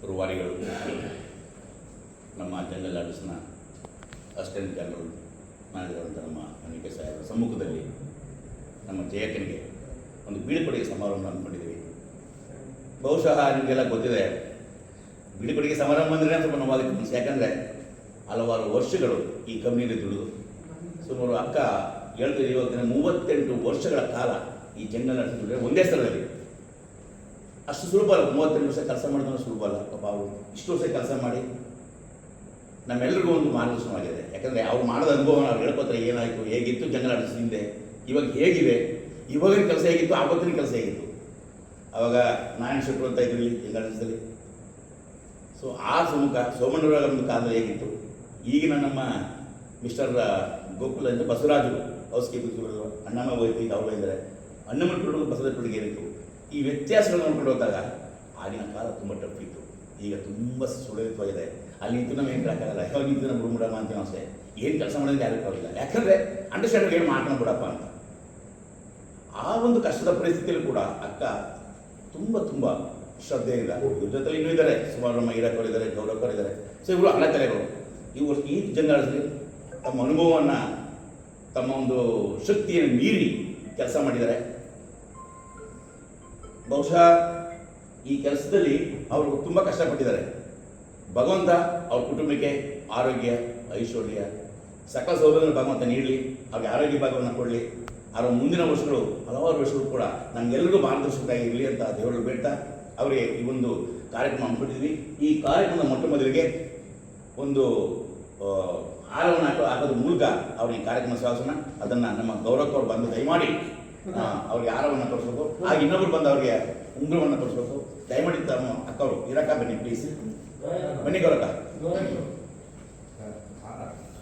ರೂವಾರಿಗಳು, ನಮ್ಮ general ಆಫೀಸ್ನ assistant general manager ನಮ್ಮ ಅನಿಕೆ ಸಾಹೇಬರ ಸಮ್ಮುಖದಲ್ಲಿ ನಮ್ಮ ಜಯಕ್ಕನಿಗೆ ಒಂದು ಬೀಳ್ಕೊಡುಗೆ ಸಮಾರಂಭ ಅಂದ್ಕೊಂಡಿದ್ದೀವಿ. ಬಹುಶಃ ನಿಮಗೆಲ್ಲ ಗೊತ್ತಿದೆ, ಬೀಳ್ಕೊಡುಗೆ ಸಮಾರಂಭ ಅಂದರೆ ಸ್ವಲ್ಪ ನಾವು ಅದಕ್ಕೆ ಮನಸ್ಸು. ಯಾಕಂದರೆ ಹಲವಾರು ವರ್ಷಗಳು ಈ ಕಂಪ್ನಿಯಲ್ಲಿ ದುಡಿದು ಸುಮಾರು ಅಕ್ಕ ಹೇಳ್ತೀವಿ, ಇವತ್ತಿನ 38 ವರ್ಷಗಳ ಕಾಲ ಈ ಜನರಲ್ ಆಫೀಸ್ ಒಂದೇ ಸ್ಥಳದಲ್ಲಿ. ಅಷ್ಟು ಸುಲಭ ಅಲ್ಲ, 38 ವರ್ಷ ಕೆಲಸ ಮಾಡೋದನ್ನು ಸುಲಭ ಅಲ್ಲ. ಪಾಪ ಅವರು ಇಷ್ಟು ವರ್ಷ ಕೆಲಸ ಮಾಡಿ ನಮ್ಮೆಲ್ಲರಿಗೂ ಒಂದು ಮಾರ್ಗದರ್ಶನವಾಗಿದೆ. ಯಾಕಂದರೆ ಅವ್ರು ಮಾಡೋದ ಅನುಭವ ಅವ್ರು ಹೇಳ್ಕೊತಾರೆ, ಏನಾಯಿತು, ಹೇಗಿತ್ತು ಜನರಲ್ ಆಫೀಸ್ ಹಿಂದೆ, ಇವಾಗ ಹೇಗಿದೆ, ಇವಾಗಿನ ಕೆಲಸ ಹೇಗಿತ್ತು, ಆವತ್ತಿನ ಕೆಲಸ ಹೇಗಿತ್ತು. ಆವಾಗ ನಾರಾಯಣ ಶೆಟ್ಟರು ಅಂತ ಇದ್ರಲ್ಲಿ ಜನರಲ್ ಆಫೀಸಲ್ಲಿ. ಸೊ ಆ ಸೋಮಣ್ಣವರ ಒಂದು ಕಾಲದಲ್ಲಿ ಹೇಗಿತ್ತು, ಈಗಿನ ನಮ್ಮ ಮಿಸ್ಟರ್ ಗೋಕುಲ್ ಅಂದರೆ ಬಸವರಾಜು ಹೌಸ್ ಕೀಪಿಂಗ್ ಅಣ್ಣಮ್ಮ ಹೋಯ್ತು, ಈಗ ಅವ್ರು ಇದ್ದಾರೆ ಅಣ್ಣಮ್ಮ ಟುಡುಗು ಬಸವರಾಜ ಟುಡುಗೆ ಏನಿತ್ತು. ಈ ವ್ಯತ್ಯಾಸಗಳು ನೋಡ್ಕೊಂಡು ಹೋದಾಗ ಆಗಿನ ಕಾಲ ತುಂಬ ಟಫ್ ಇತ್ತು, ಈಗ ತುಂಬ ಸುಲಭವಾಗಿದೆ. ಅಲ್ಲಿ ನಿಂತು ನಾವು ಏನು ಹೇಳೋಕ್ಕಾಗಲ್ಲ, ಯಾವಾಗ ನಿಂತು ನಮ್ಮ ರೂಮ್ ಅಂತೀವಿ ಅಷ್ಟೇ. ಏನು ಕೆಲಸ ಮಾಡೋದು ಯಾರಿಗೂ ಆಗೋಲ್ಲ, ಯಾಕಂದರೆ ಅಂಡರ್ಸ್ಟ್ಯಾಂಡ್ ಏನು ಮಾಡ್ಕೊಂಡು ಬಿಡಪ್ಪ ಅಂತ. ಆ ಒಂದು ಕಷ್ಟದ ಪರಿಸ್ಥಿತಿಯಲ್ಲಿ ಕೂಡ ಅಕ್ಕ ತುಂಬ ಶ್ರದ್ಧೆಯಿಂದ, ಇವ್ರ ಜೊತೆ ಇನ್ನೂ ಇದ್ದಾರೆ, ಸುಮಾರು ನಮ್ಮ ಈರಕ್ಕವರು ಇದ್ದಾರೆ, ಗೌರವಕ್ಕವರು ಇದ್ದಾರೆ. ಸೊ ಇವರು ಹಣ ತಲೆಗಳು. ಇವರು ಈ ಜನರಲ್ಲಿ ತಮ್ಮ ಅನುಭವವನ್ನು, ತಮ್ಮ ಒಂದು ಶಕ್ತಿಯನ್ನು ಮೀರಿ ಕೆಲಸ ಮಾಡಿದ್ದಾರೆ. ಬಹುಶಃ ಈ ಕೆಲಸದಲ್ಲಿ ಅವರು ತುಂಬ ಕಷ್ಟಪಟ್ಟಿದ್ದಾರೆ. ಭಗವಂತ ಅವ್ರ ಕುಟುಂಬಕ್ಕೆ ಆರೋಗ್ಯ, ಐಶ್ವರ್ಯ, ಸಕಲ ಸೌಲಭ್ಯಗಳು ಭಗವಂತ ನೀಡಲಿ, ಅವ್ರಿಗೆ ಆರೋಗ್ಯ ಭಾಗವನ್ನು ಕೊಡಲಿ. ಅವರ ಮುಂದಿನ ವರ್ಷಗಳು, ಹಲವಾರು ವರ್ಷಗಳು ಕೂಡ ನಮಗೆಲ್ಲರಿಗೂ ಮಾರ್ಗದರ್ಶಕರಾಗಿ ಇರಲಿ ಅಂತ ದೇವರಲ್ಲಿ ಬೇಡ್ತಾ ಅವರಿಗೆ ಈ ಒಂದು ಕಾರ್ಯಕ್ರಮ ಹಮ್ಮಿಕೊಂಡಿದ್ವಿ. ಈ ಕಾರ್ಯಕ್ರಮದ ಮೊಟ್ಟ ಮೊದಲಿಗೆ ಒಂದು ಹಾರವನ್ನು ಹಾಕೋದ್ರ ಮೂಲಕ ಅವ್ರಿಗೆ ಕಾರ್ಯಕ್ರಮ ಸಾಗಿಸೋಣ. ಅದನ್ನು ನಮ್ಮ ಗೌರವಕ್ಕವ್ರು ಬಂದು ದಯಮಾಡಿ ಅವ್ರಿಗೆ ಹಾರವನ್ನು ತೋರಿಸ್ಬೇಕು. ಹಾಗೆ ಇನ್ನೊಬ್ರು ಬಂದು ಅವ್ರಿಗೆ ಉಂಗುರವನ್ನು ತೋರಿಸ್ಬೇಕು. ದಯಮಾಡಿ ತಮ್ಮ ಅಕ್ಕವರು ಇರಕ್ಕ ಬನ್ನಿ ಪ್ಲೀಸ್, ಬನ್ನಿ ಗೌರಕ್ಕ.